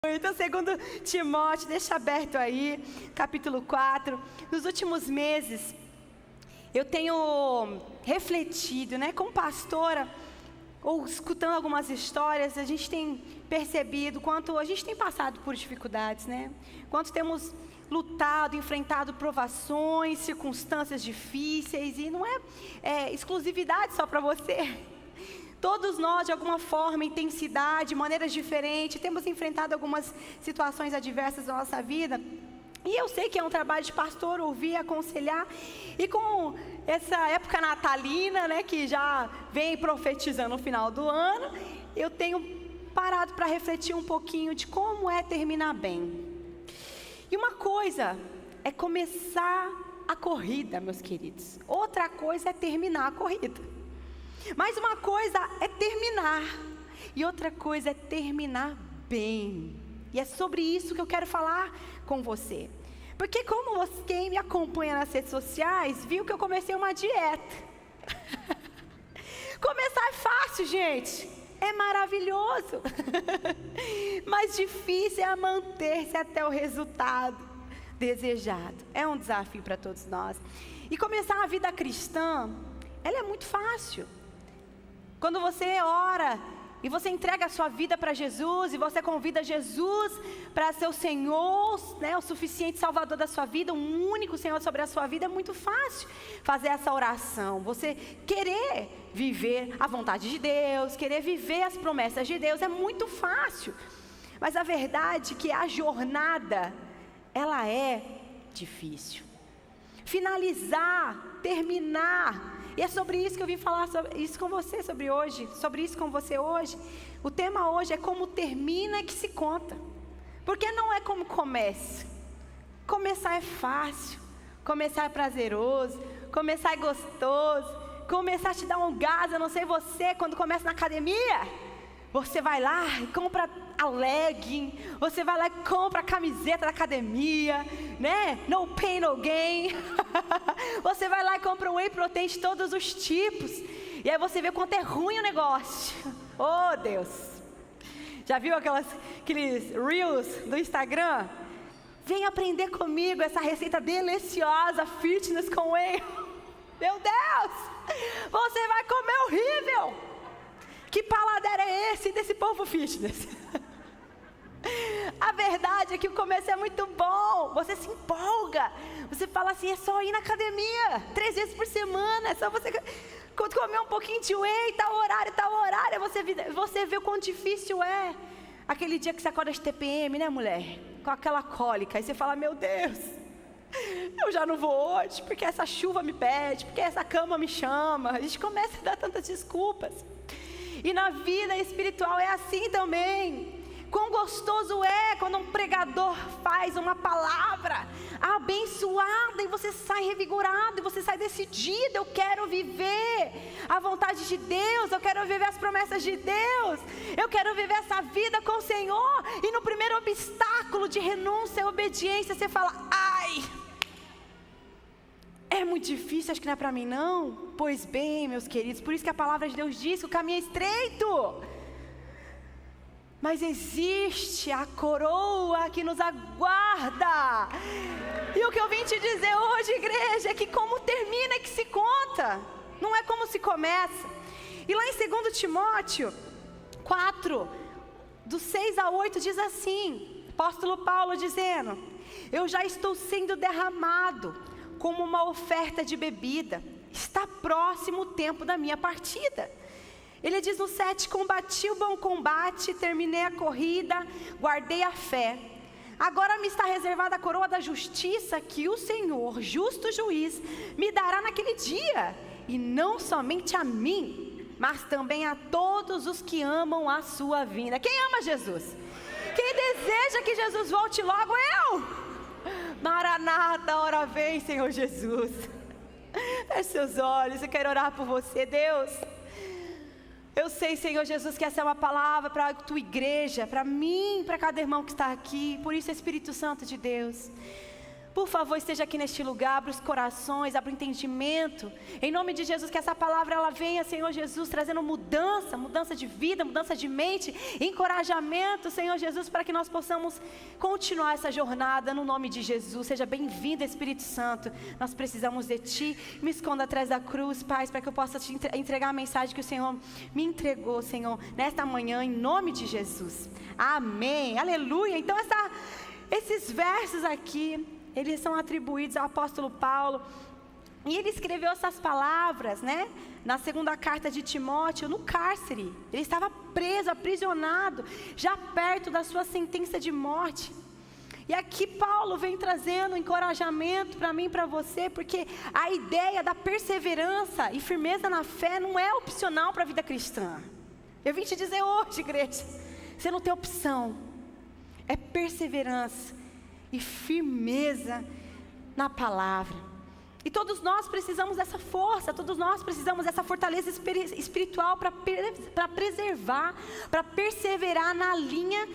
Então, segundo Timóteo, deixa aberto aí, capítulo 4. Nos últimos meses, eu tenho refletido, como pastora, ou escutando algumas histórias, a gente tem percebido quanto a gente tem passado por dificuldades, quanto temos lutado, enfrentado provações, circunstâncias difíceis, e não é exclusividade só para você. Todos nós, de alguma forma, intensidade, maneiras diferentes, temos enfrentado algumas situações adversas na nossa vida. E eu sei que é um trabalho de pastor ouvir, aconselhar. E com essa época natalina, que já vem profetizando no final do ano, eu tenho parado para refletir um pouquinho de como é terminar bem. E uma coisa é começar a corrida, meus queridos. Outra coisa é terminar a corrida. Mas uma coisa é terminar, e outra coisa é terminar bem. E é sobre isso que eu quero falar com você. Porque como quem me acompanha nas redes sociais, viu que eu comecei uma dieta. Começar é fácil, gente. É maravilhoso. Mas difícil é manter-se até o resultado desejado. É um desafio para todos nós. E começar a vida cristã, ela é muito fácil. Quando você ora e você entrega a sua vida para Jesus, e você convida Jesus para ser o Senhor, o suficiente Salvador da sua vida, um único Senhor sobre a sua vida, é muito fácil fazer essa oração. Você querer viver a vontade de Deus, querer viver as promessas de Deus, é muito fácil. Mas a verdade é que a jornada, ela é difícil. Finalizar, terminar. E é sobre isso que eu vim falar isso com você sobre isso com você hoje. O tema hoje é como termina que se conta. Porque não é como começa. Começar é fácil, começar é prazeroso, começar é gostoso, começar te dá um gás. Eu não sei você, quando começa na academia, você vai lá e compra a legging, você vai lá e compra a camiseta da academia, No pain, no gain. Você vai lá e compra um whey protein de todos os tipos, e aí você vê quanto é ruim o negócio. Oh, Deus! Já viu aqueles reels do Instagram? Vem aprender comigo essa receita deliciosa, fitness com whey. Meu Deus! Você vai comer horrível! Que paladar é esse desse povo fitness? A verdade é que o começo é muito bom. Você se empolga. Você fala assim, é só ir na academia 3 vezes por semana. É só você comer um pouquinho de whey, tal horário. Você vê o quão difícil é aquele dia que você acorda de TPM, mulher? Com aquela cólica. Aí você fala, meu Deus, eu já não vou hoje, porque essa chuva me pede, porque essa cama me chama. A gente começa a dar tantas desculpas. E na vida espiritual é assim também. Quão gostoso é quando um pregador faz uma palavra abençoada e você sai revigorado, e você sai decidido. Eu quero viver a vontade de Deus, eu quero viver as promessas de Deus, eu quero viver essa vida com o Senhor. E no primeiro obstáculo de renúncia e obediência, você fala, ai, é muito difícil, acho que não é para mim não. Pois bem, meus queridos, por isso que a palavra de Deus diz que o caminho é estreito. Mas existe a coroa que nos aguarda. E o que eu vim te dizer hoje, igreja, é que como termina é que se conta, não é como se começa. E lá em 2 Timóteo 4, do 6 a 8, diz assim, apóstolo Paulo dizendo, eu já estou sendo derramado como uma oferta de bebida, está próximo o tempo da minha partida. Ele diz no 7, combati o bom combate, terminei a corrida, guardei a fé. Agora me está reservada a coroa da justiça, que o Senhor, justo juiz, me dará naquele dia. E não somente a mim, mas também a todos os que amam a sua vinda. Quem ama Jesus? Quem deseja que Jesus volte logo? Eu! Maranata, hora vem, Senhor Jesus. Feche seus olhos, eu quero orar por você, Deus. Eu sei, Senhor Jesus, que essa é uma palavra para a tua igreja, para mim, para cada irmão que está aqui. Por isso, Espírito Santo de Deus, Por favor, esteja aqui neste lugar, abra os corações, abra o entendimento. Em nome de Jesus, que essa palavra ela venha, Senhor Jesus, trazendo mudança de vida, mudança de mente, encorajamento, Senhor Jesus, para que nós possamos continuar essa jornada no nome de Jesus. Seja bem-vindo, Espírito Santo. Nós precisamos de Ti. Me esconda atrás da cruz, Pai, para que eu possa te entregar a mensagem que o Senhor me entregou, Senhor, nesta manhã, em nome de Jesus. Amém. Aleluia. Então, esses versos aqui, eles são atribuídos ao apóstolo Paulo, e ele escreveu essas palavras, né, na segunda carta de Timóteo, no cárcere. Ele estava preso, aprisionado, já perto da sua sentença de morte. E aqui Paulo vem trazendo encorajamento para mim e para você, porque a ideia da perseverança e firmeza na fé não é opcional para a vida cristã. Eu vim te dizer hoje, igreja, você não tem opção, é perseverança e firmeza na palavra. E todos nós precisamos dessa força, todos nós precisamos dessa fortaleza espiritual para preservar, para perseverar na linha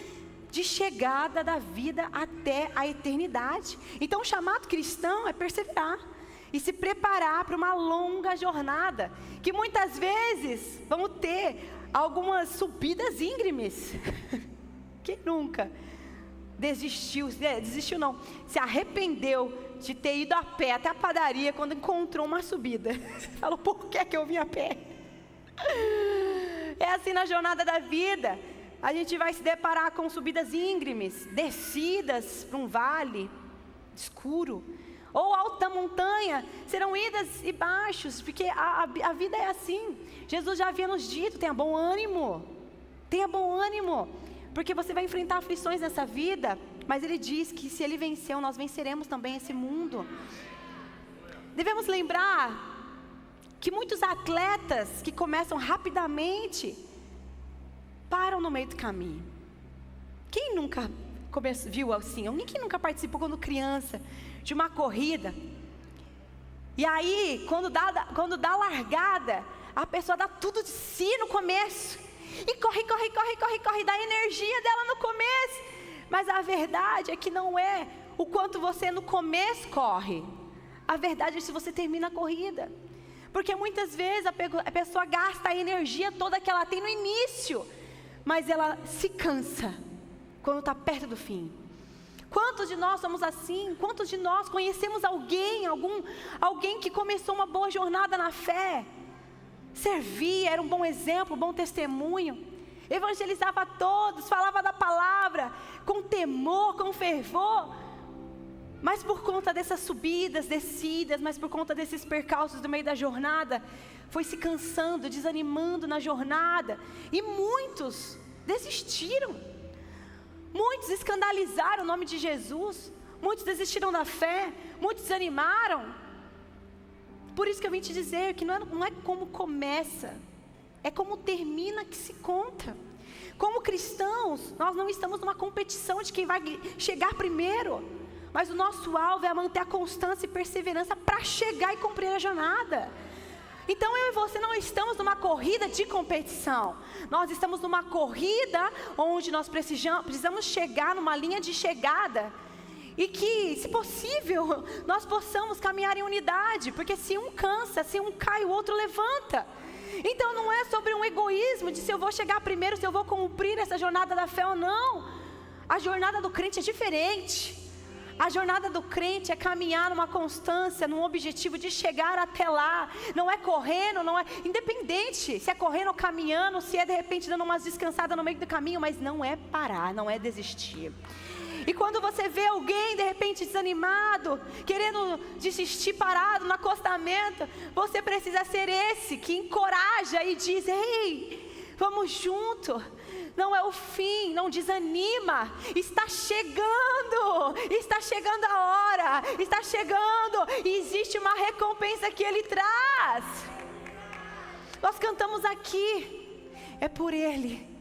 de chegada da vida até a eternidade. Então o chamado cristão é perseverar e se preparar para uma longa jornada, que muitas vezes vamos ter algumas subidas íngremes. Quem nunca desistiu não, se arrependeu de ter ido a pé até a padaria quando encontrou uma subida? Falou, por que eu vim a pé? É assim na jornada da vida, a gente vai se deparar com subidas íngremes, descidas para um vale escuro, ou alta montanha, serão idas e baixos, porque a vida é assim. Jesus já havia nos dito, tenha bom ânimo, porque você vai enfrentar aflições nessa vida, mas Ele diz que se Ele venceu, nós venceremos também esse mundo. Devemos lembrar que muitos atletas que começam rapidamente, param no meio do caminho. Quem nunca viu assim? Quem nunca participou quando criança de uma corrida? E aí, quando dá a largada, a pessoa dá tudo de si no começo. E corre, dá energia dela no começo. Mas a verdade é que não é o quanto você no começo corre. A verdade é se você termina a corrida. Porque muitas vezes a pessoa gasta a energia toda que ela tem no início, mas ela se cansa quando está perto do fim. Quantos de nós somos assim? Quantos de nós conhecemos alguém que começou uma boa jornada na fé? Servia, era um bom exemplo, um bom testemunho, evangelizava a todos, falava da palavra com temor, com fervor, mas por conta dessas subidas, descidas, mas por conta desses percalços do meio da jornada, foi se cansando, desanimando na jornada, e muitos desistiram, muitos escandalizaram o nome de Jesus, muitos desistiram da fé, muitos desanimaram. Por isso que eu vim te dizer que não é como começa, é como termina que se conta. Como cristãos, nós não estamos numa competição de quem vai chegar primeiro, mas o nosso alvo é manter a constância e perseverança para chegar e cumprir a jornada. Então eu e você não estamos numa corrida de competição, nós estamos numa corrida onde nós precisamos chegar numa linha de chegada, e que, se possível, nós possamos caminhar em unidade, porque se um cansa, se um cai, o outro levanta. Então não é sobre um egoísmo de se eu vou chegar primeiro, se eu vou cumprir essa jornada da fé ou não. A jornada do crente é diferente. A jornada do crente é caminhar numa constância, num objetivo de chegar até lá. Não é correndo, não é independente se é correndo ou caminhando, se é de repente dando umas descansadas no meio do caminho, mas não é parar, não é desistir. E quando você vê alguém de repente desanimado, querendo desistir parado no acostamento, você precisa ser esse que encoraja e diz, ei, vamos junto, não é o fim, não desanima, está chegando a hora, está chegando, e existe uma recompensa que Ele traz. Nós cantamos aqui, é por Ele,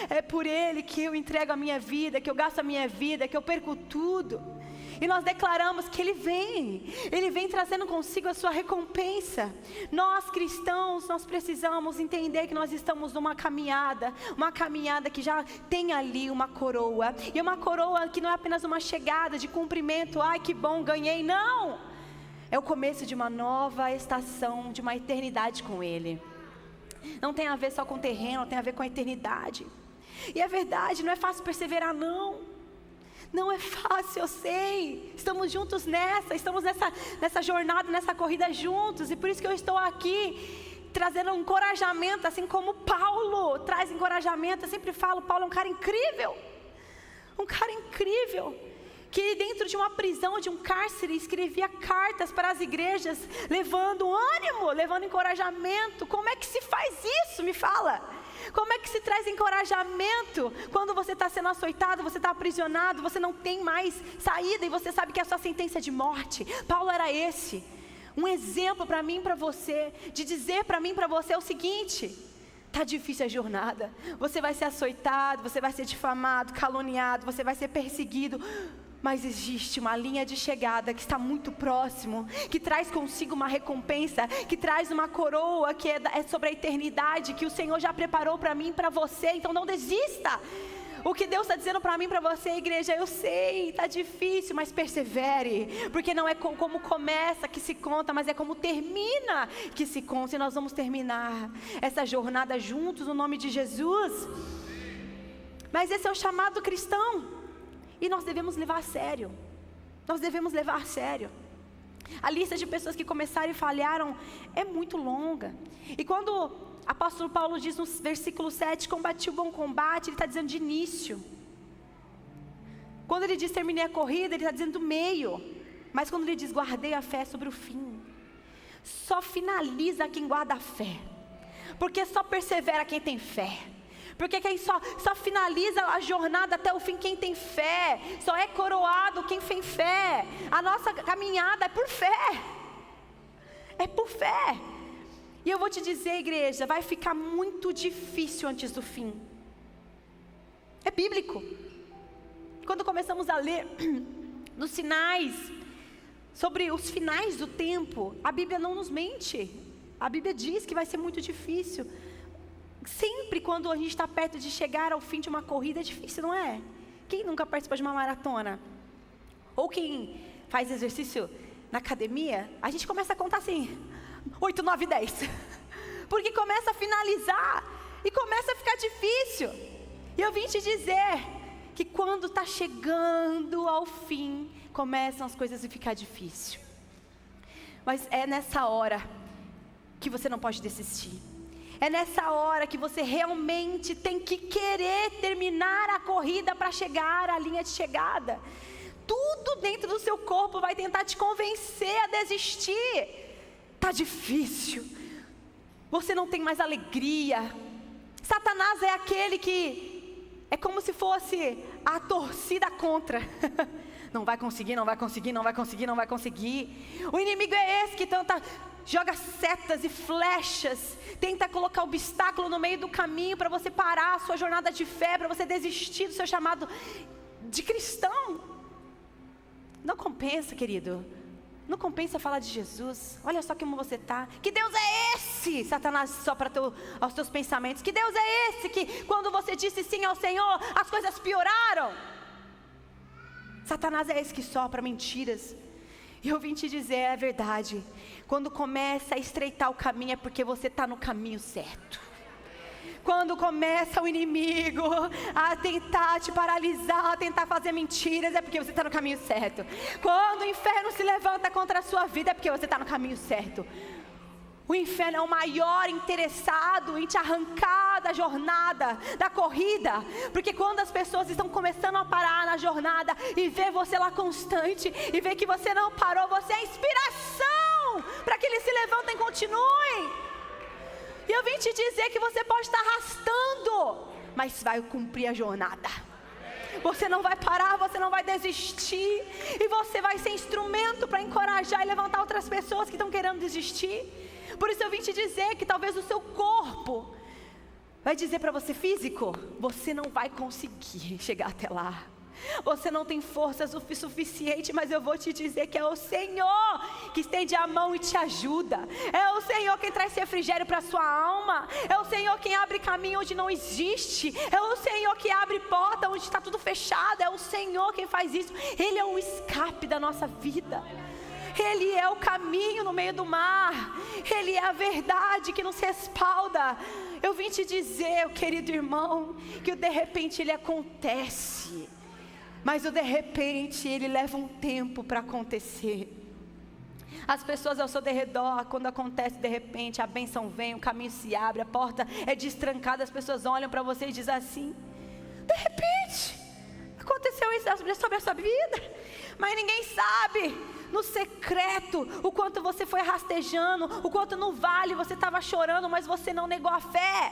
É por Ele que eu entrego a minha vida, que eu gasto a minha vida, que eu perco tudo. E nós declaramos que Ele vem trazendo consigo a sua recompensa. Nós cristãos, nós precisamos entender que nós estamos numa caminhada que já tem ali uma coroa. E uma coroa que não é apenas uma chegada de cumprimento, ai que bom, ganhei, não! É o começo de uma nova estação, de uma eternidade com Ele. Não tem a ver só com o terreno, tem a ver com a eternidade. E é verdade, não é fácil perseverar, não. Não é fácil, eu sei. Estamos juntos estamos nessa jornada, nessa corrida juntos. E por isso que eu estou aqui trazendo um encorajamento, assim como Paulo traz encorajamento. Eu sempre falo, Paulo é um cara incrível. Um cara incrível. Que dentro de uma prisão, de um cárcere, escrevia cartas para as igrejas, levando ânimo, levando encorajamento. Como é que se faz isso? Me fala. Como é que se traz encorajamento quando você está sendo açoitado, você está aprisionado, você não tem mais saída e você sabe que é a sua sentença de morte? Paulo era esse, um exemplo para mim e para você, de dizer para mim e para você o seguinte: está difícil a jornada, você vai ser açoitado, você vai ser difamado, caluniado, você vai ser perseguido, mas existe uma linha de chegada que está muito próximo, que traz consigo uma recompensa, que traz uma coroa que é sobre a eternidade, que o Senhor já preparou para mim e para você. Então não desista. O que Deus está dizendo para mim e para você, igreja, eu sei, está difícil, mas persevere, porque não é como começa que se conta, mas é como termina que se conta. E nós vamos terminar essa jornada juntos no nome de Jesus. Mas esse é o chamado cristão. E nós devemos levar a sério. Nós devemos levar a sério. A lista de pessoas que começaram e falharam é muito longa. E quando o apóstolo Paulo diz no versículo 7, combati o bom combate, ele está dizendo de início. Quando ele diz terminei a corrida, ele está dizendo do meio. Mas quando ele diz guardei a fé, sobre o fim. Só finaliza quem guarda a fé. Porque só persevera quem tem fé. Porque quem só finaliza a jornada até o fim quem tem fé. Só é coroado quem tem fé. A nossa caminhada é por fé. É por fé. E eu vou te dizer, igreja, vai ficar muito difícil antes do fim. É bíblico. Quando começamos a ler nos sinais, sobre os finais do tempo, a Bíblia não nos mente. A Bíblia diz que vai ser muito difícil. Sempre quando a gente está perto de chegar ao fim de uma corrida é difícil, não é? Quem nunca participou de uma maratona? Ou quem faz exercício na academia, a gente começa a contar assim, 8, 9, 10. Porque começa a finalizar e começa a ficar difícil. E eu vim te dizer que quando está chegando ao fim, começam as coisas a ficar difíceis. Mas é nessa hora que você não pode desistir. É nessa hora que você realmente tem que querer terminar a corrida para chegar à linha de chegada. Tudo dentro do seu corpo vai tentar te convencer a desistir. Está difícil. Você não tem mais alegria. Satanás é aquele que é como se fosse a torcida contra. Não vai conseguir, não vai conseguir, não vai conseguir, não vai conseguir. O inimigo é esse que tenta... joga setas e flechas, tenta colocar obstáculo no meio do caminho para você parar a sua jornada de fé, para você desistir do seu chamado de cristão. Não compensa, querido. Não compensa falar de Jesus. Olha só como você está. Que Deus é esse? Satanás sopra aos teus pensamentos. Que Deus é esse que quando você disse sim ao Senhor, as coisas pioraram? Satanás é esse que sopra mentiras. E eu vim te dizer, é verdade. Quando começa a estreitar o caminho é porque você está no caminho certo. Quando começa o inimigo a tentar te paralisar, a tentar fazer mentiras, é porque você está no caminho certo. Quando o inferno se levanta contra a sua vida, é porque você está no caminho certo. O inferno é o maior interessado em te arrancar da jornada, da corrida. Porque quando as pessoas estão começando a parar na jornada e vê você lá constante, e vê que você não parou, você é inspiração para que eles se levantem e continuem. E eu vim te dizer que você pode estar arrastando, mas vai cumprir a jornada. Você não vai parar, você não vai desistir. E você vai ser instrumento para encorajar e levantar outras pessoas que estão querendo desistir. Por isso eu vim te dizer que talvez o seu corpo vai dizer para você: físico, você não vai conseguir chegar até lá. Você não tem forças o suficiente, mas eu vou te dizer que é o Senhor que estende a mão e te ajuda. É o Senhor quem traz refrigério para a sua alma. É o Senhor quem abre caminho onde não existe. É o Senhor que abre porta onde está tudo fechado. É o Senhor quem faz isso. Ele é o escape da nossa vida. Ele é o caminho no meio do mar. Ele é a verdade que nos respalda. Eu vim te dizer, querido irmão, que o de repente ele acontece. Mas o de repente, ele leva um tempo para acontecer. As pessoas ao seu redor, quando acontece de repente, a bênção vem, o caminho se abre, a porta é destrancada, as pessoas olham para você e dizem assim: de repente, aconteceu isso sobre a sua vida. Mas ninguém sabe, no secreto, o quanto você foi rastejando, o quanto no vale você estava chorando, mas você não negou a fé.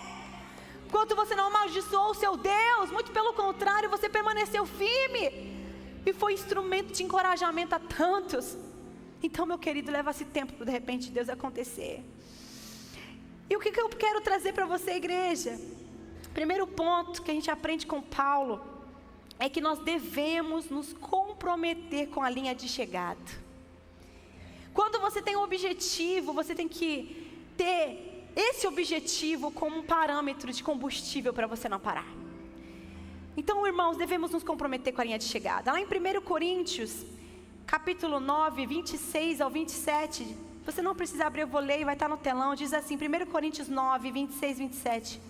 Quanto você não amaldiçoou o seu Deus, muito pelo contrário, você permaneceu firme e foi instrumento de encorajamento a tantos. Então, meu querido, leva esse tempo para de repente Deus acontecer. E o que eu quero trazer para você, igreja? Primeiro ponto que a gente aprende com Paulo é que nós devemos nos comprometer com a linha de chegada. Quando você tem um objetivo, você tem que ter esse objetivo como um parâmetro de combustível para você não parar. Então, irmãos, devemos nos comprometer com a linha de chegada. Lá em 1 Coríntios, capítulo 9, 26 ao 27, você não precisa abrir, eu vou ler, vai estar no telão, diz assim, 1 Coríntios 9, 26, 27.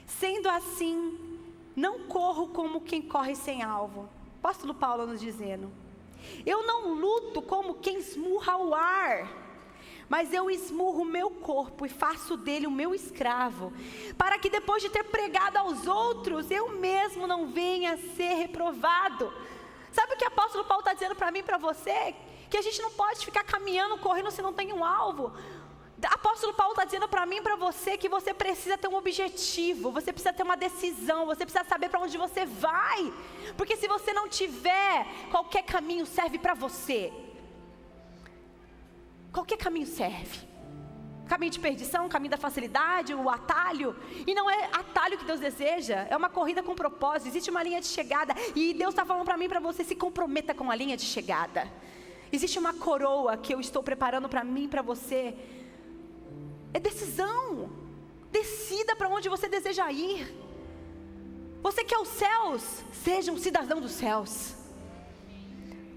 Sendo assim, não corro como quem corre sem alvo. Apóstolo Paulo nos dizendo: eu não luto como quem esmurra o ar, mas eu esmurro o meu corpo e faço dele o meu escravo, para que depois de ter pregado aos outros, eu mesmo não venha a ser reprovado. Sabe o que o apóstolo Paulo está dizendo para mim e para você? Que a gente não pode ficar caminhando, correndo se não tem um alvo. O apóstolo Paulo está dizendo para mim e para você que você precisa ter um objetivo, você precisa ter uma decisão, você precisa saber para onde você vai. Porque se você não tiver, qualquer caminho serve para você. Qualquer caminho serve. Caminho de perdição, caminho da facilidade, o atalho. E não é atalho que Deus deseja, é uma corrida com propósito, existe uma linha de chegada. E Deus está falando para mim e para você: se comprometa com a linha de chegada. Existe uma coroa que eu estou preparando para mim e para você. É decisão. Decida para onde você deseja ir. Você quer os céus? Seja um cidadão dos céus.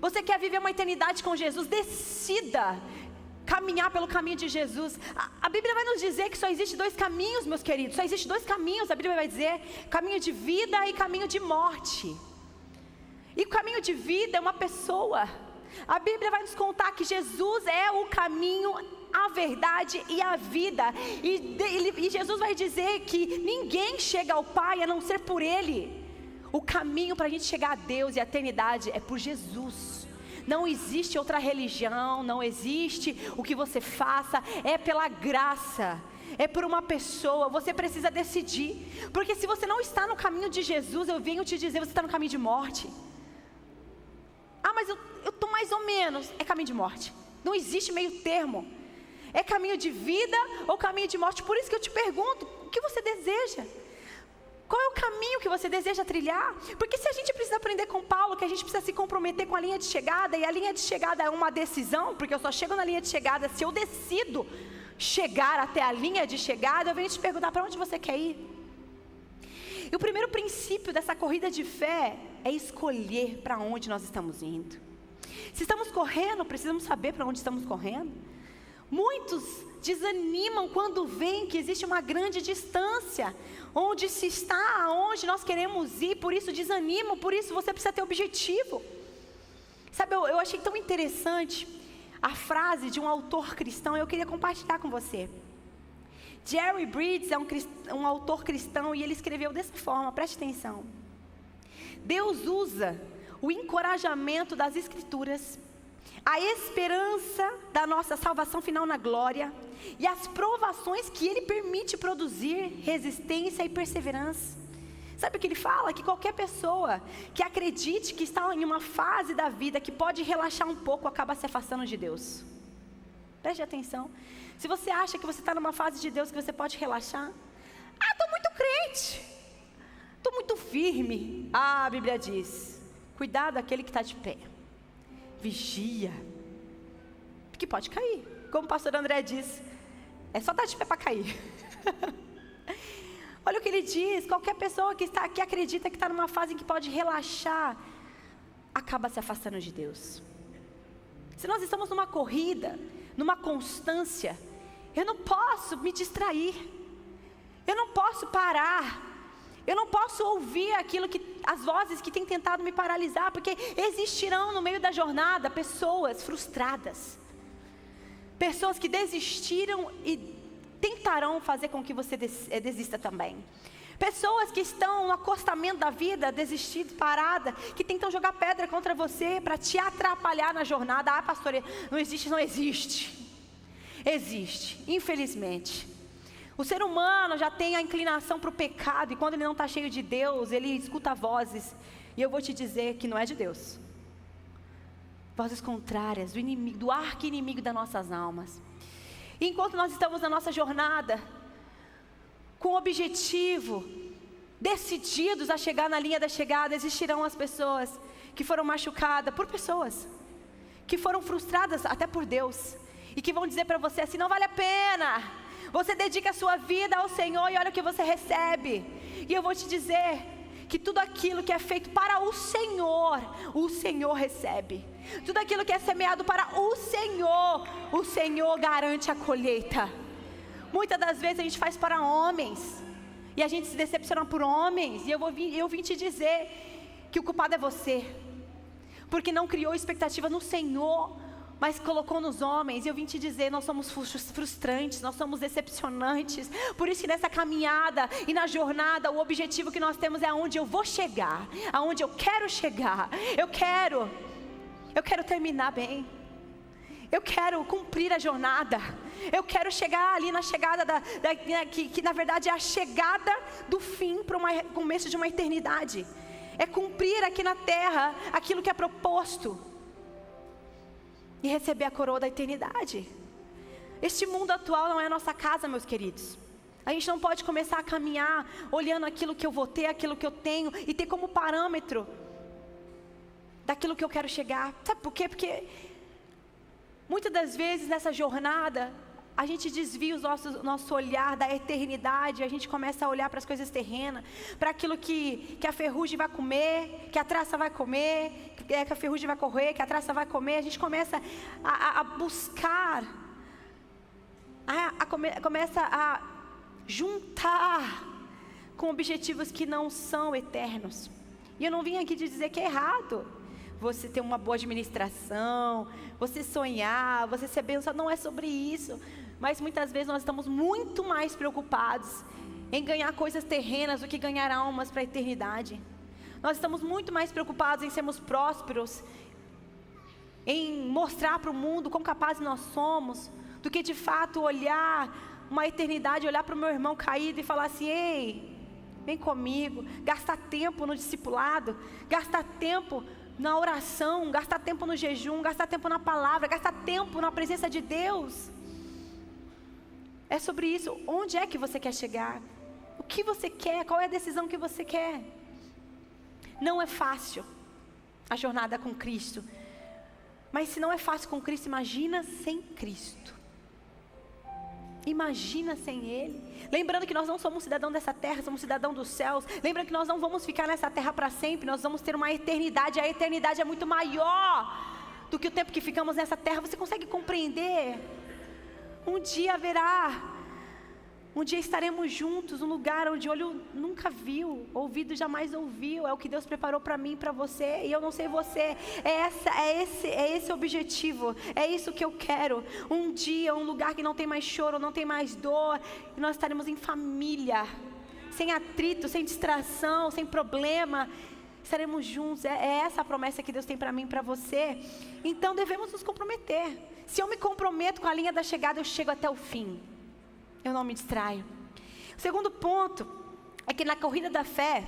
Você quer viver uma eternidade com Jesus? Decida caminhar pelo caminho de Jesus. A Bíblia vai nos dizer que só existe dois caminhos, meus queridos. Só existe dois caminhos, a Bíblia vai dizer: caminho de vida e caminho de morte. E o caminho de vida é uma pessoa. A Bíblia vai nos contar que Jesus é o caminho, a verdade e a vida. E Jesus vai dizer que ninguém chega ao Pai a não ser por Ele. O caminho para a gente chegar a Deus e a eternidade é por Jesus. Não existe outra religião, não existe o que você faça, é pela graça, é por uma pessoa. Você precisa decidir, porque se você não está no caminho de Jesus, eu venho te dizer, você está no caminho de morte. Ah, mas eu estou mais ou menos, é caminho de morte, não existe meio termo, é caminho de vida ou caminho de morte. Por isso que eu te pergunto, o que você deseja? Qual é o caminho que você deseja trilhar? Porque se a gente precisa aprender com Paulo, que a gente precisa se comprometer com a linha de chegada, e a linha de chegada é uma decisão, porque eu só chego na linha de chegada se eu decido chegar até a linha de chegada. Eu venho te perguntar: para onde você quer ir? E o primeiro princípio dessa corrida de fé é escolher para onde nós estamos indo. Se estamos correndo, precisamos saber para onde estamos correndo. Muitos desanimam quando veem que existe uma grande distância onde se está, aonde nós queremos ir, por isso desanimam, por isso você precisa ter objetivo. Sabe, eu achei tão interessante a frase de um autor cristão, eu queria compartilhar com você. Jerry Bridges é um autor cristão e ele escreveu dessa forma, preste atenção: Deus usa o encorajamento das Escrituras, a esperança da nossa salvação final na glória e as provações que Ele permite produzir resistência e perseverança. Sabe o que ele fala? Que qualquer pessoa que acredite que está em uma fase da vida que pode relaxar um pouco, acaba se afastando de Deus. Preste atenção. Se você acha que você está numa fase de Deus que você pode relaxar, estou muito crente, estou muito firme. A Bíblia diz, cuidado aquele que está de pé, vigia, porque pode cair. Como o pastor André diz, é só estar de pé para cair. Olha o que ele diz, qualquer pessoa que está aqui acredita que está numa fase em que pode relaxar, acaba se afastando de Deus. Se nós estamos numa corrida, numa constância, eu não posso me distrair, eu não posso parar, eu não posso ouvir as vozes que têm tentado me paralisar, porque existirão no meio da jornada pessoas frustradas, pessoas que desistiram e tentarão fazer com que você desista também. Pessoas que estão no acostamento da vida, desistida, parada, que tentam jogar pedra contra você para te atrapalhar na jornada. Ah, pastora, não existe, não existe. Existe, infelizmente. O ser humano já tem a inclinação para o pecado, e quando ele não está cheio de Deus, ele escuta vozes, e eu vou te dizer que não é de Deus. Vozes contrárias, do inimigo, do arqui-inimigo das nossas almas. E enquanto nós estamos na nossa jornada, com o objetivo, decididos a chegar na linha da chegada, existirão as pessoas que foram machucadas por pessoas, que foram frustradas até por Deus, e que vão dizer para você assim, não vale a pena, você dedica a sua vida ao Senhor e olha o que você recebe. E eu vou te dizer que tudo aquilo que é feito para o Senhor recebe. Tudo aquilo que é semeado para o Senhor garante a colheita. Muitas das vezes a gente faz para homens, e a gente se decepciona por homens, e eu vim te dizer que o culpado é você, porque não criou expectativa no Senhor, mas colocou nos homens. E eu vim te dizer, nós somos frustrantes, nós somos decepcionantes. Por isso que nessa caminhada e na jornada, o objetivo que nós temos é aonde eu vou chegar, aonde eu quero chegar. Eu quero terminar bem, eu quero cumprir a jornada, eu quero chegar ali na chegada que na verdade é a chegada do fim para o começo de uma eternidade. É cumprir aqui na terra aquilo que é proposto e receber a coroa da eternidade. Este mundo atual não é a nossa casa, meus queridos. A gente não pode começar a caminhar olhando aquilo que eu vou ter, aquilo que eu tenho, e ter como parâmetro daquilo que eu quero chegar. Sabe por quê? Porque muitas das vezes nessa jornada a gente desvia o nosso olhar da eternidade. A gente começa a olhar para as coisas terrenas, para aquilo que a ferrugem vai comer, que a traça vai comer, que a ferrugem vai correr, que a traça vai comer. A gente começa a buscar, começa a juntar com objetivos que não são eternos. E eu não vim aqui te dizer que é errado você ter uma boa administração, você sonhar, você ser abençoado. Não é sobre isso. Mas muitas vezes nós estamos muito mais preocupados em ganhar coisas terrenas do que ganhar almas para a eternidade. Nós estamos muito mais preocupados em sermos prósperos, em mostrar para o mundo quão capazes nós somos, do que de fato olhar uma eternidade, olhar para o meu irmão caído e falar assim: ei, vem comigo. Gastar tempo no discipulado, gastar tempo na oração, gastar tempo no jejum, gastar tempo na palavra, gastar tempo na presença de Deus. É sobre isso. Onde é que você quer chegar? O que você quer? Qual é a decisão que você quer? Não é fácil a jornada com Cristo, mas se não é fácil com Cristo, imagina sem Cristo. Imagina sem Ele. Lembrando que nós não somos cidadão dessa terra, somos cidadão dos céus. Lembrando que nós não vamos ficar nessa terra para sempre, nós vamos ter uma eternidade. A eternidade é muito maior do que o tempo que ficamos nessa terra. Você consegue compreender? Um dia haverá, um dia estaremos juntos, um lugar onde olho nunca viu, ouvido jamais ouviu. É o que Deus preparou para mim e para você, e eu não sei você. É esse o objetivo, é isso que eu quero. Um dia, um lugar que não tem mais choro, não tem mais dor, e nós estaremos em família, sem atrito, sem distração, sem problema. Estaremos juntos. É essa a promessa que Deus tem para mim e para você. Então devemos nos comprometer. Se eu me comprometo com a linha da chegada, eu chego até o fim. Eu não me distraio. O segundo ponto é que na corrida da fé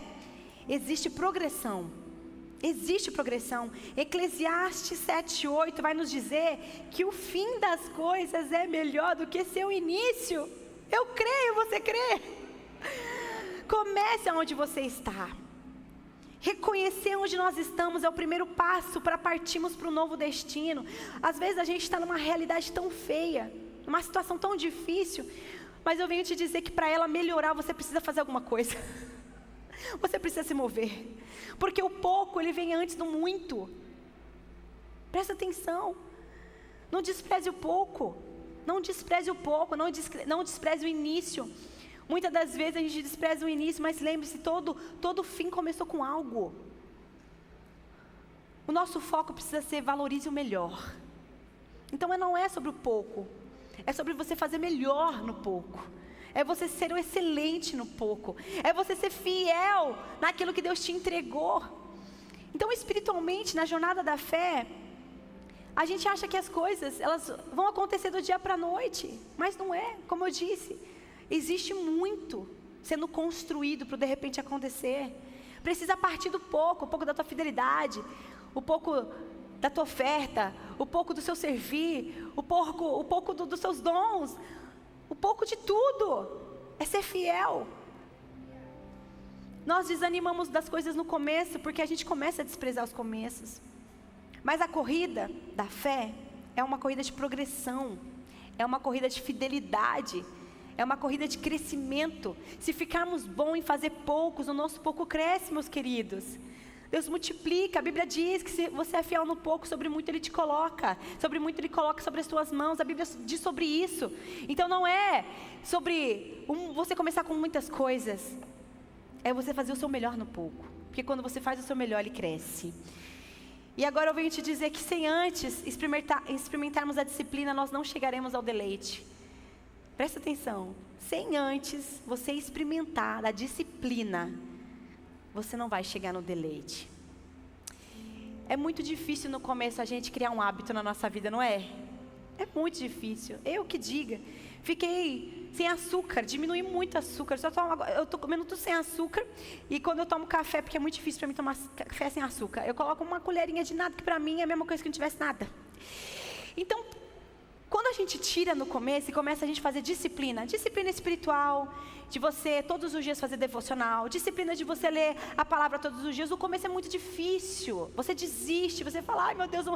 existe progressão. Existe progressão. Eclesiastes 7:8 vai nos dizer que o fim das coisas é melhor do que seu início. Eu creio, você crê? Comece aonde você está. Reconhecer onde nós estamos é o primeiro passo para partirmos para um novo destino. Às vezes a gente está numa realidade tão feia, numa situação tão difícil, mas eu venho te dizer que para ela melhorar você precisa fazer alguma coisa. Você precisa se mover, porque o pouco ele vem antes do muito. Presta atenção, não despreze o pouco, não despreze o pouco, não despreze o início. Muitas das vezes a gente despreza o início, mas lembre-se, todo fim começou com algo. O nosso foco precisa ser valorize o melhor. Então não é sobre o pouco, é sobre você fazer melhor no pouco. É você ser o excelente no pouco. É você ser fiel naquilo que Deus te entregou. Então espiritualmente, na jornada da fé, a gente acha que as coisas elas vão acontecer do dia para a noite, mas não é, como eu disse. Existe muito sendo construído para de repente acontecer. Precisa partir do pouco, o pouco da tua fidelidade, o pouco da tua oferta, o pouco do seu servir, o pouco dos seus dons, o pouco de tudo. É ser fiel. Nós desanimamos das coisas no começo porque a gente começa a desprezar os começos. Mas a corrida da fé é uma corrida de progressão, é uma corrida de fidelidade. É uma corrida de crescimento. Se ficarmos bons em fazer poucos, o nosso pouco cresce, meus queridos. Deus multiplica. A Bíblia diz que se você é fiel no pouco, sobre muito Ele te coloca. Sobre muito Ele coloca sobre as tuas mãos. A Bíblia diz sobre isso. Então não é sobre você começar com muitas coisas. É você fazer o seu melhor no pouco. Porque quando você faz o seu melhor, Ele cresce. E agora eu venho te dizer que sem antes experimentarmos a disciplina, nós não chegaremos ao deleite. Presta atenção, sem antes você experimentar a disciplina, você não vai chegar no deleite. É muito difícil no começo a gente criar um hábito na nossa vida, não é? É muito difícil, eu que diga. Fiquei sem açúcar, diminui muito o açúcar, eu estou comendo tudo sem açúcar. E quando eu tomo café, porque é muito difícil para mim tomar café sem açúcar, eu coloco uma colherinha de nada, que para mim é a mesma coisa que não tivesse nada. Então, quando a gente tira no começo e começa a gente fazer disciplina espiritual, de você todos os dias fazer devocional, disciplina de você ler a palavra todos os dias, o começo é muito difícil, você desiste, você fala, ai meu Deus,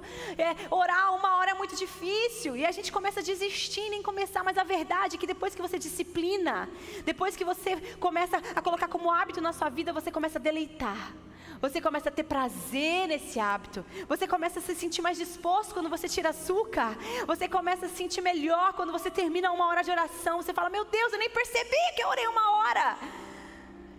orar 1 hora é muito difícil, e a gente começa a desistir em começar, mas a verdade é que depois que você disciplina, depois que você começa a colocar como hábito na sua vida, você começa a deleitar. Você começa a ter prazer nesse hábito. Você começa a se sentir mais disposto quando você tira açúcar. Você começa a se sentir melhor quando você termina 1 hora de oração. Você fala, meu Deus, eu nem percebi que eu orei 1 hora.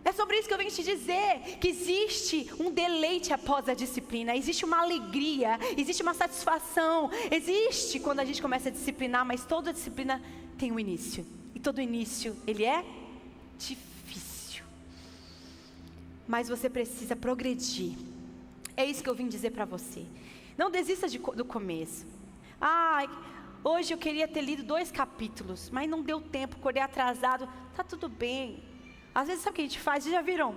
É sobre isso que eu venho te dizer, que existe um deleite após a disciplina. Existe uma alegria, existe uma satisfação. Existe quando a gente começa a disciplinar, mas toda disciplina tem um início. E todo início, ele é difícil. Mas você precisa progredir. É isso que eu vim dizer para você. Não desista do começo. Hoje eu queria ter lido 2 capítulos, mas não deu tempo, acordei atrasado. Tá tudo bem. Às vezes sabe o que a gente faz? Vocês já viram?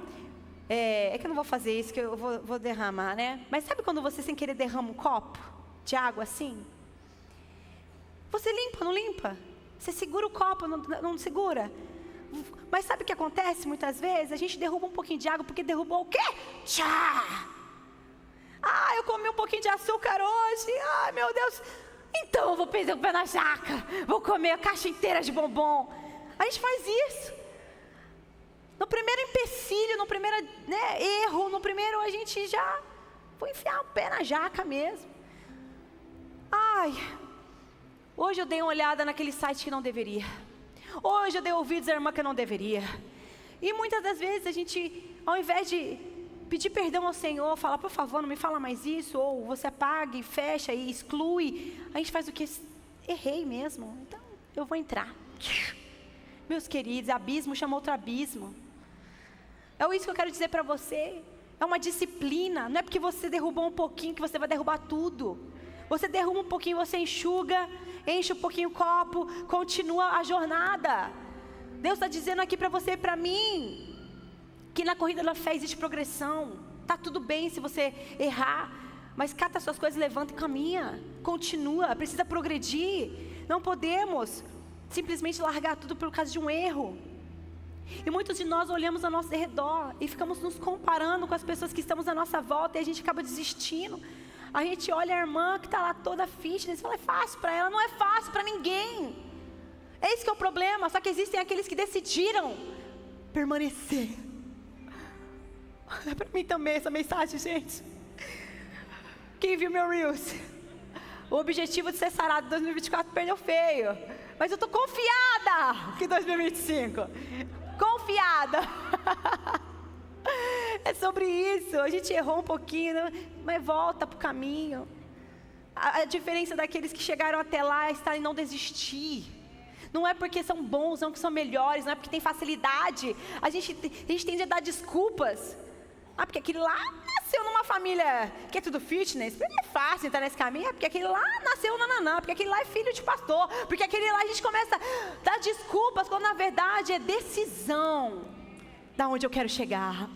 É que eu não vou fazer isso, que eu vou derramar, né? Mas sabe quando você sem querer derrama um copo de água assim? Você limpa, não limpa? Você segura o copo, não segura? Mas sabe o que acontece muitas vezes? A gente derruba um pouquinho de água porque derrubou o quê? Tchá! Eu comi um pouquinho de açúcar hoje. Ai, meu Deus. Então eu vou perder o pé na jaca. Vou comer a caixa inteira de bombom. A gente faz isso. No primeiro empecilho, no primeiro erro, no primeiro a gente já foi enfiar o pé na jaca mesmo. Hoje eu dei uma olhada naquele site que não deveria. Hoje eu dei ouvidos à irmã que eu não deveria. E muitas das vezes a gente, ao invés de pedir perdão ao Senhor, falar, por favor, não me fala mais isso, ou você apaga e fecha e exclui, a gente faz o que? Errei mesmo, então eu vou entrar. Meus queridos, abismo chama outro abismo. É isso que eu quero dizer para você. É uma disciplina, não é porque você derrubou um pouquinho que você vai derrubar tudo. Você derruba um pouquinho, você enxuga, enche um pouquinho o copo, continua a jornada. Deus está dizendo aqui para você e para mim, que na corrida da fé existe progressão. Tá tudo bem se você errar, mas cata suas coisas, levanta e caminha. Continua, precisa progredir. Não podemos simplesmente largar tudo por causa de um erro. E muitos de nós olhamos ao nosso redor e ficamos nos comparando com as pessoas que estamos à nossa volta e a gente acaba desistindo. A gente olha a irmã que está lá toda fitness e fala, é fácil para ela. Não é fácil para ninguém. É isso que é o problema. Só que existem aqueles que decidiram permanecer. É para mim também essa mensagem, gente. Quem viu meu Reels? O objetivo de ser sarado em 2024 perdeu feio. Mas eu estou confiada que 2025. Confiada. É sobre isso. A gente errou um pouquinho, mas volta para o caminho. A diferença daqueles que chegaram até lá está em não desistir. Não é porque são bons, não porque são melhores, não é porque tem facilidade. A gente tende a dar desculpas. Porque aquele lá nasceu numa família que é tudo fitness. É fácil entrar nesse caminho. Porque aquele lá nasceu nananã. Porque aquele lá é filho de pastor. Porque aquele lá a gente começa a dar desculpas, quando na verdade é decisão da onde eu quero chegar.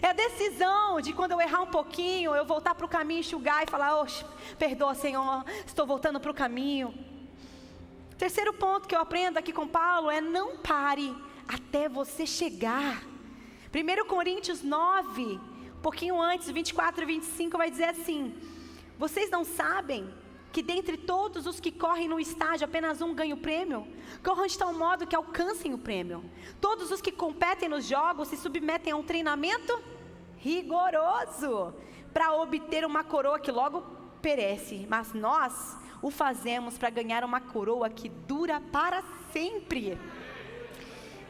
É a decisão de quando eu errar um pouquinho, eu voltar para o caminho, enxugar e falar, oxe, perdoa Senhor, estou voltando para o caminho. Terceiro ponto que eu aprendo aqui com Paulo é não pare até você chegar. 1 Coríntios 9, um pouquinho antes, 24 e 25 vai dizer assim, vocês não sabem que dentre todos os que correm no estádio, apenas um ganha o prêmio? Corram de tal modo que alcancem o prêmio. Todos os que competem nos jogos se submetem a um treinamento rigoroso para obter uma coroa que logo perece. Mas nós o fazemos para ganhar uma coroa que dura para sempre.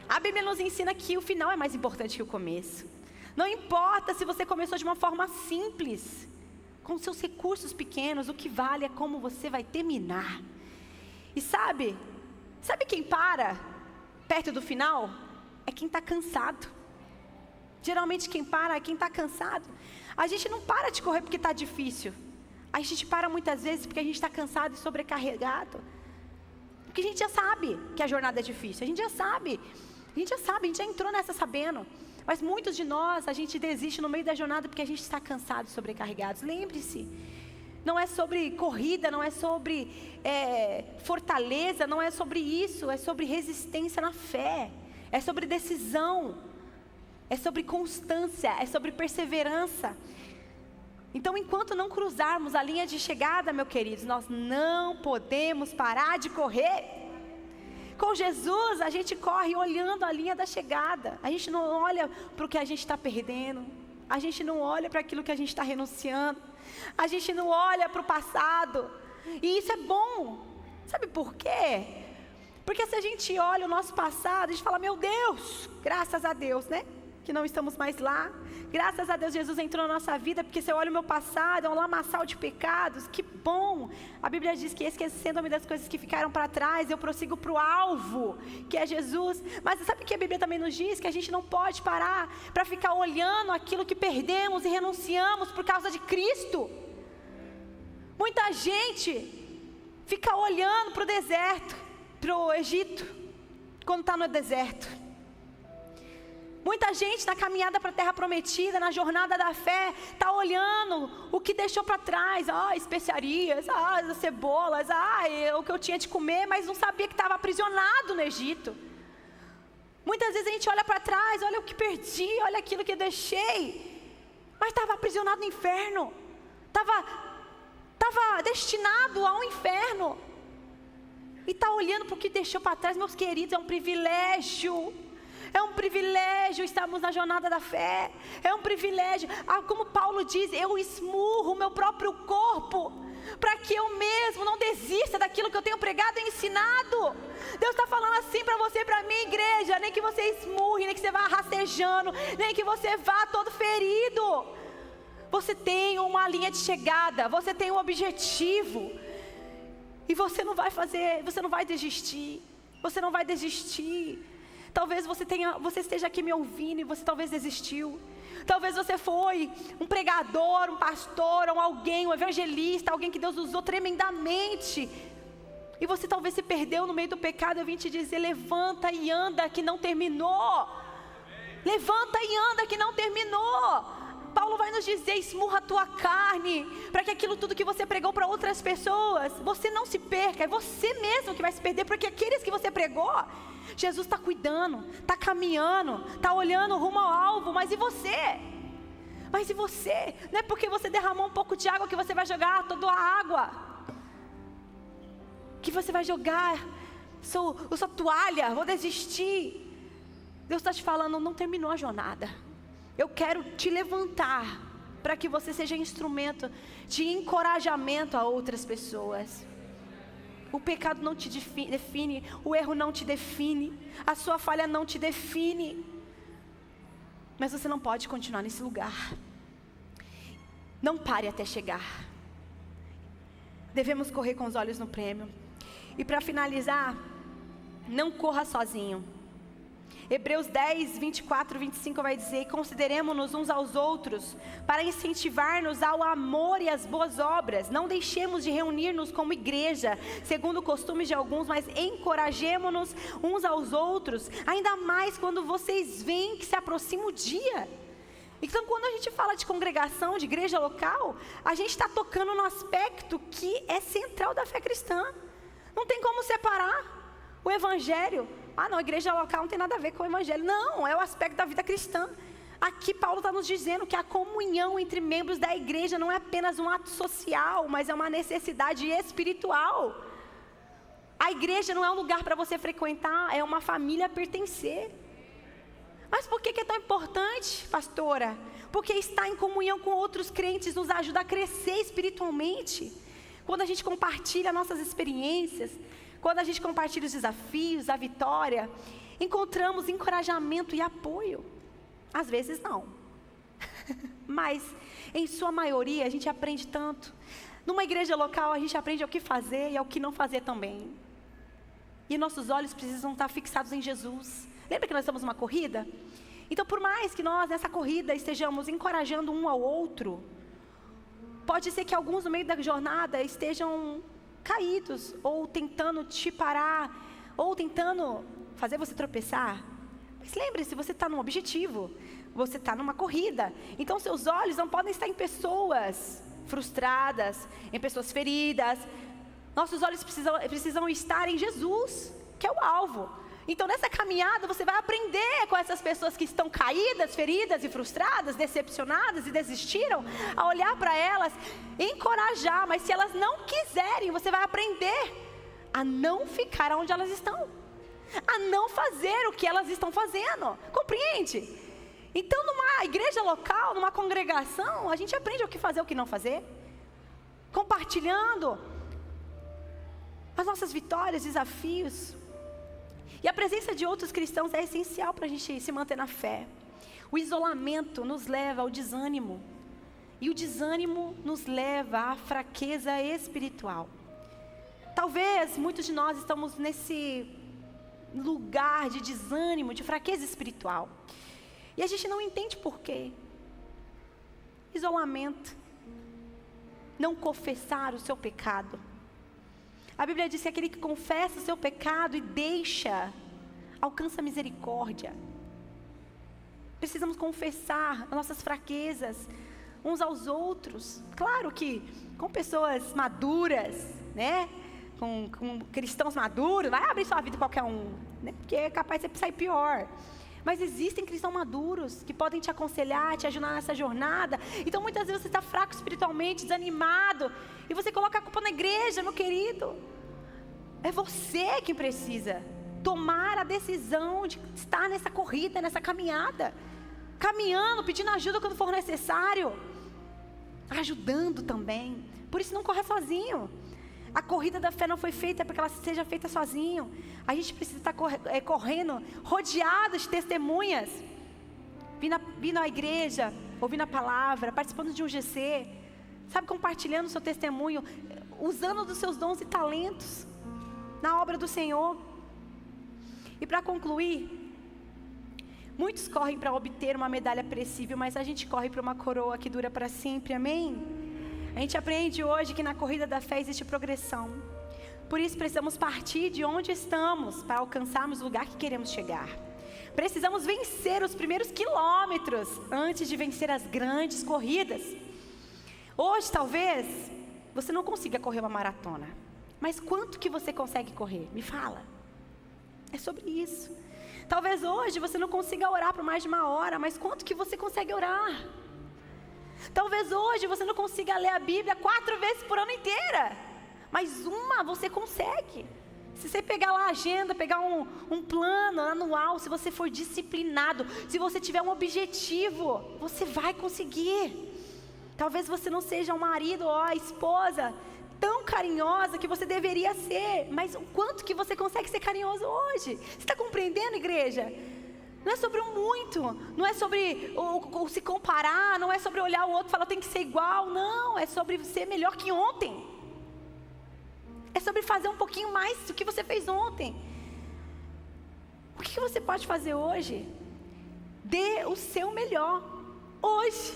A Bíblia nos ensina que o final é mais importante que o começo. Não importa se você começou de uma forma simples, com seus recursos pequenos, o que vale é como você vai terminar. E sabe quem para perto do final? É quem está cansado. Geralmente quem para é quem está cansado. A gente não para de correr porque está difícil. A gente para muitas vezes porque a gente está cansado e sobrecarregado. Porque a gente já sabe que a jornada é difícil. A gente já sabe, a gente já entrou nessa sabendo. Mas muitos de nós, a gente desiste no meio da jornada porque a gente está cansado e sobrecarregado. Lembre-se, não é sobre corrida, não é sobre fortaleza, não é sobre isso, é sobre resistência na fé, é sobre decisão, é sobre constância, é sobre perseverança. Então, enquanto não cruzarmos a linha de chegada, meus queridos, nós não podemos parar de correr. Com Jesus, a gente corre olhando a linha da chegada. A gente não olha para o que a gente está perdendo. A gente não olha para aquilo que a gente está renunciando. A gente não olha para o passado. E isso é bom. Sabe por quê? Porque se a gente olha o nosso passado, a gente fala, meu Deus, graças a Deus, né? Que não estamos mais lá. Graças a Deus Jesus entrou na nossa vida, porque se eu olho o meu passado, é um lamaçal de pecados, que bom. A Bíblia diz que esquecendo-me das coisas que ficaram para trás, eu prossigo para o alvo, que é Jesus. Mas sabe o que a Bíblia também nos diz? Que a gente não pode parar para ficar olhando aquilo que perdemos e renunciamos por causa de Cristo. Muita gente fica olhando para o deserto, para o Egito, quando está no deserto. Muita gente na caminhada para a terra prometida, na jornada da fé, está olhando o que deixou para trás, especiarias, as cebolas, o que eu tinha de comer, mas não sabia que estava aprisionado no Egito. Muitas vezes a gente olha para trás, olha o que perdi, olha aquilo que eu deixei, mas estava aprisionado no inferno, estava destinado ao inferno, e está olhando para o que deixou para trás, meus queridos, é um privilégio. É um privilégio estarmos na jornada da fé. É um privilégio. Como Paulo diz, eu esmurro o meu próprio corpo para que eu mesmo não desista daquilo que eu tenho pregado e ensinado. Deus está falando assim para você e para mim, igreja. Nem que você esmurre, nem que você vá rastejando, nem que você vá todo ferido. Você tem uma linha de chegada, você tem um objetivo. E você não vai desistir. Você não vai desistir. Talvez você esteja aqui me ouvindo e você talvez desistiu. Talvez você foi um pregador, um pastor, ou alguém, um evangelista, alguém que Deus usou tremendamente. E você talvez se perdeu no meio do pecado. Eu vim te dizer, levanta e anda que não terminou. Levanta e anda que não terminou. Paulo vai nos dizer: esmurra a tua carne, para que aquilo tudo que você pregou para outras pessoas, você não se perca, é você mesmo que vai se perder, porque aqueles que você pregou, Jesus está cuidando, está caminhando, está olhando rumo ao alvo. Mas e você? Mas e você? Não é porque você derramou um pouco de água que você vai jogar toda a água, que você vai jogar sua toalha, vou desistir. Deus está te falando: não terminou a jornada. Eu quero te levantar para que você seja instrumento de encorajamento a outras pessoas. O pecado não te define, o erro não te define, a sua falha não te define. Mas você não pode continuar nesse lugar. Não pare até chegar. Devemos correr com os olhos no prêmio. E para finalizar, não corra sozinho. Hebreus 10, 24, 25 vai dizer: consideremos-nos uns aos outros para incentivar-nos ao amor e às boas obras. Não deixemos de reunir-nos como igreja, segundo o costume de alguns, mas encorajemo-nos uns aos outros, ainda mais quando vocês veem que se aproxima o dia. Então, quando a gente fala de congregação, de igreja local, a gente está tocando no aspecto que é central da fé cristã. Não tem como separar o evangelho. Não, a igreja local não tem nada a ver com o evangelho. Não, é o aspecto da vida cristã. Aqui Paulo está nos dizendo que a comunhão entre membros da igreja não é apenas um ato social, mas é uma necessidade espiritual. A igreja não é um lugar para você frequentar, é uma família a pertencer. Mas por que é tão importante, pastora? Porque estar em comunhão com outros crentes nos ajuda a crescer espiritualmente. Quando a gente compartilha nossas experiências, quando a gente compartilha os desafios, a vitória, encontramos encorajamento e apoio. Às vezes não. Mas, em sua maioria, a gente aprende tanto. Numa igreja local, a gente aprende o que fazer e o que não fazer também. E nossos olhos precisam estar fixados em Jesus. Lembra que nós estamos numa corrida? Então, por mais que nós, nessa corrida, estejamos encorajando um ao outro, pode ser que alguns no meio da jornada estejam caídos, ou tentando te parar, ou tentando fazer você tropeçar. Mas lembre-se, você está num objetivo, você está numa corrida. Então seus olhos não podem estar em pessoas frustradas, em pessoas feridas. Nossos olhos precisam estar em Jesus, que é o alvo. Então nessa caminhada você vai aprender com essas pessoas que estão caídas, feridas e frustradas, decepcionadas e desistiram, a olhar para elas, encorajar. Mas se elas não quiserem, você vai aprender a não ficar onde elas estão, a não fazer o que elas estão fazendo. Compreende? Então numa igreja local, numa congregação, a gente aprende o que fazer e o que não fazer, compartilhando as nossas vitórias, desafios. E a presença de outros cristãos é essencial para a gente se manter na fé. O isolamento nos leva ao desânimo. E o desânimo nos leva à fraqueza espiritual. Talvez muitos de nós estamos nesse lugar de desânimo, de fraqueza espiritual. E a gente não entende por quê. Isolamento. Não confessar o seu pecado. A Bíblia diz que aquele que confessa o seu pecado e deixa, alcança misericórdia. Precisamos confessar as nossas fraquezas uns aos outros. Claro que com pessoas maduras, né? Com cristãos maduros, vai abrir sua vida qualquer um, né? Porque é capaz de sair pior. Mas existem cristãos maduros que podem te aconselhar, te ajudar nessa jornada. Então muitas vezes você está fraco espiritualmente, desanimado, e você coloca a culpa na igreja, meu querido. É você que precisa tomar a decisão de estar nessa corrida, nessa caminhada. Caminhando, pedindo ajuda quando for necessário. Ajudando também. Por isso não corra sozinho. A corrida da fé não foi feita para que ela seja feita sozinho. A gente precisa estar correndo, rodeado de testemunhas. Vindo à igreja, ouvindo a palavra, participando de um GC. Sabe, compartilhando o seu testemunho. Usando dos seus dons e talentos na obra do Senhor. E para concluir, muitos correm para obter uma medalha perecível, mas a gente corre para uma coroa que dura para sempre, amém? A gente aprende hoje que na corrida da fé existe progressão. Por isso precisamos partir de onde estamos para alcançarmos o lugar que queremos chegar. Precisamos vencer os primeiros quilômetros antes de vencer as grandes corridas. Hoje, talvez, você não consiga correr uma maratona. Mas quanto que você consegue correr? Me fala. É sobre isso. Talvez hoje você não consiga orar por mais de 1 hora, mas quanto que você consegue orar? Talvez hoje você não consiga ler a Bíblia 4 vezes por ano inteira, mas uma você consegue. Se você pegar lá a agenda, pegar um plano anual, se você for disciplinado, se você tiver um objetivo, você vai conseguir. Talvez você não seja um marido ou a esposa tão carinhosa que você deveria ser, mas o quanto que você consegue ser carinhoso hoje? Você está compreendendo, igreja? Não é sobre o muito, não é sobre o se comparar, não é sobre olhar o outro e falar tem que ser igual, não, é sobre ser melhor que ontem. É sobre fazer um pouquinho mais do que você fez ontem. O que você pode fazer hoje? Dê o seu melhor, hoje.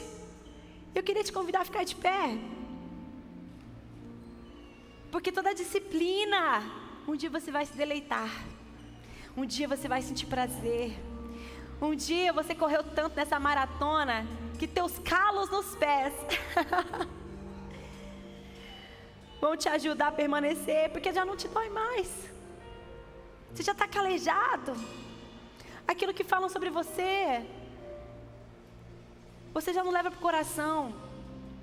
Eu queria te convidar a ficar de pé. Porque toda disciplina, um dia você vai se deleitar. Um dia você vai sentir prazer. Um dia você correu tanto nessa maratona que teus calos nos pés vão te ajudar a permanecer, porque já não te dói mais. Você já está calejado. Aquilo que falam sobre você, você já não leva para o coração,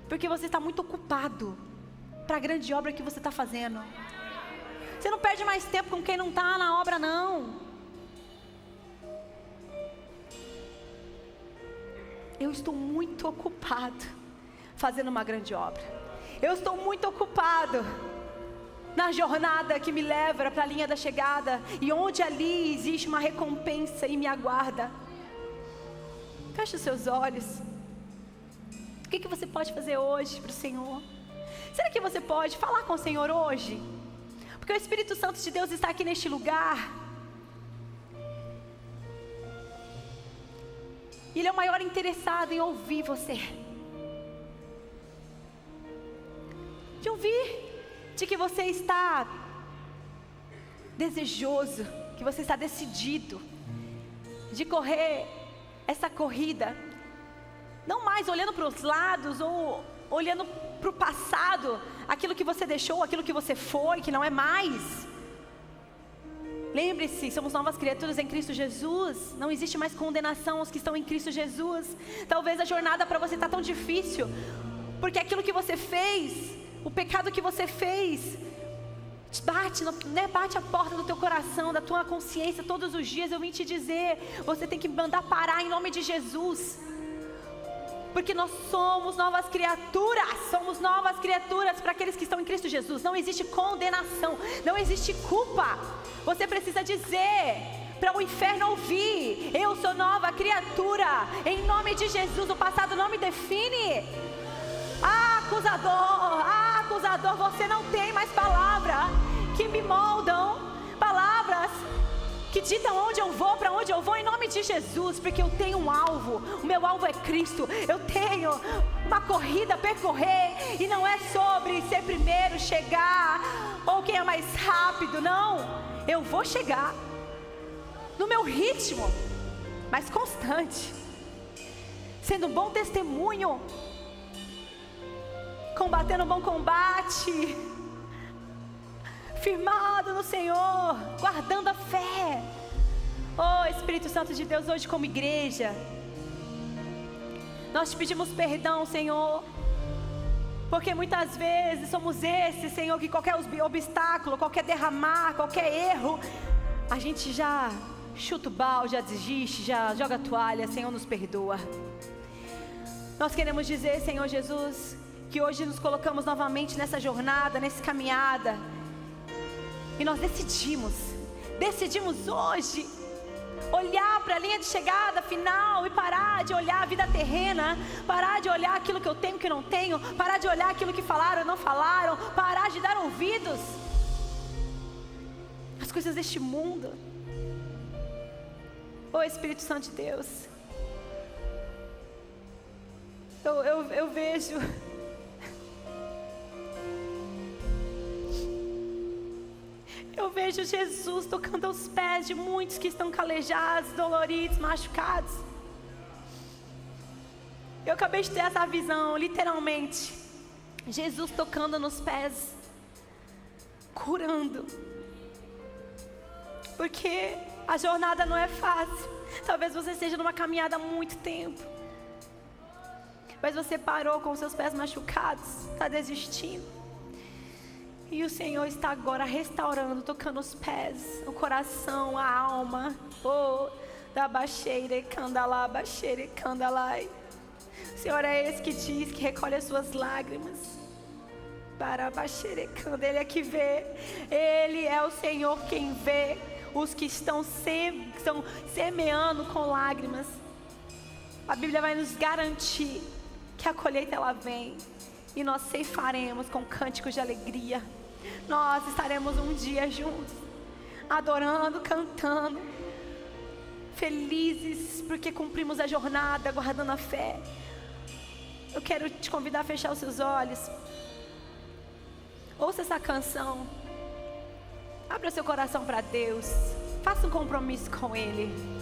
porque você está muito ocupado para a grande obra que você está fazendo. Você não perde mais tempo com quem não está na obra, não. Eu estou muito ocupado fazendo uma grande obra. Eu estou muito ocupado na jornada que me leva para a linha da chegada, e onde ali existe uma recompensa e me aguarda. Feche os seus olhos. O que você pode fazer hoje para o Senhor? Será que você pode falar com o Senhor hoje? Porque o Espírito Santo de Deus está aqui neste lugar. Ele é o maior interessado em ouvir você. De ouvir, de que você está desejoso, que você está decidido de correr essa corrida, não mais olhando para os lados ou olhando para o passado, aquilo que você deixou, aquilo que você foi, que não é mais. Lembre-se, somos novas criaturas em Cristo Jesus. Não existe mais condenação aos que estão em Cristo Jesus. Talvez a jornada para você está tão difícil, porque aquilo que você fez, o pecado que você fez, bate a porta do teu coração, da tua consciência todos os dias. Eu vim te dizer, você tem que mandar parar em nome de Jesus. Porque nós somos novas criaturas para aqueles que estão em Cristo Jesus. Não existe condenação, não existe culpa. Você precisa dizer para o inferno ouvir: eu sou nova criatura, em nome de Jesus. O passado não me define. Acusador, você não tem mais palavra que me moldam, palavras que ditam onde eu vou, para onde eu vou, em nome de Jesus, porque eu tenho um alvo, o meu alvo é Cristo. Eu tenho uma corrida a percorrer, e não é sobre ser primeiro, chegar, ou quem é mais rápido, não. Eu vou chegar no meu ritmo, mas constante, sendo um bom testemunho, combatendo um bom combate, firmado no Senhor, guardando a fé. Oh Espírito Santo de Deus, hoje como igreja, nós te pedimos perdão, Senhor, porque muitas vezes somos esses, Senhor, que qualquer obstáculo, qualquer derramar, qualquer erro, a gente já chuta o balde, já desiste, já joga a toalha. Senhor, nos perdoa. Nós queremos dizer, Senhor Jesus, que hoje nos colocamos novamente nessa jornada, nessa caminhada, e nós decidimos hoje olhar para a linha de chegada final e parar de olhar a vida terrena, parar de olhar aquilo que eu tenho, que não tenho, parar de olhar aquilo que falaram ou não falaram, parar de dar ouvidos às coisas deste mundo. Oh Espírito Santo de Deus, eu vejo vejo Jesus tocando os pés de muitos que estão calejados, doloridos, machucados. Eu acabei de ter essa visão, literalmente. Jesus tocando nos pés, curando. Porque a jornada não é fácil. Talvez você esteja numa caminhada há muito tempo, mas você parou com seus pés machucados, está desistindo. E o Senhor está agora restaurando, tocando os pés, o coração, a alma. Oh, da baixeira, candalá, baixeira, candalai. O Senhor é esse que diz que recolhe as suas lágrimas. Para baixeira, canda, Ele é que vê. Ele é o Senhor quem vê os que estão semeando com lágrimas. A Bíblia vai nos garantir que a colheita ela vem, e nós ceifaremos com cânticos de alegria. Nós estaremos um dia juntos, adorando, cantando, felizes porque cumprimos a jornada, guardando a fé. Eu quero te convidar a fechar os seus olhos. Ouça essa canção. Abra seu coração para Deus. Faça um compromisso com Ele.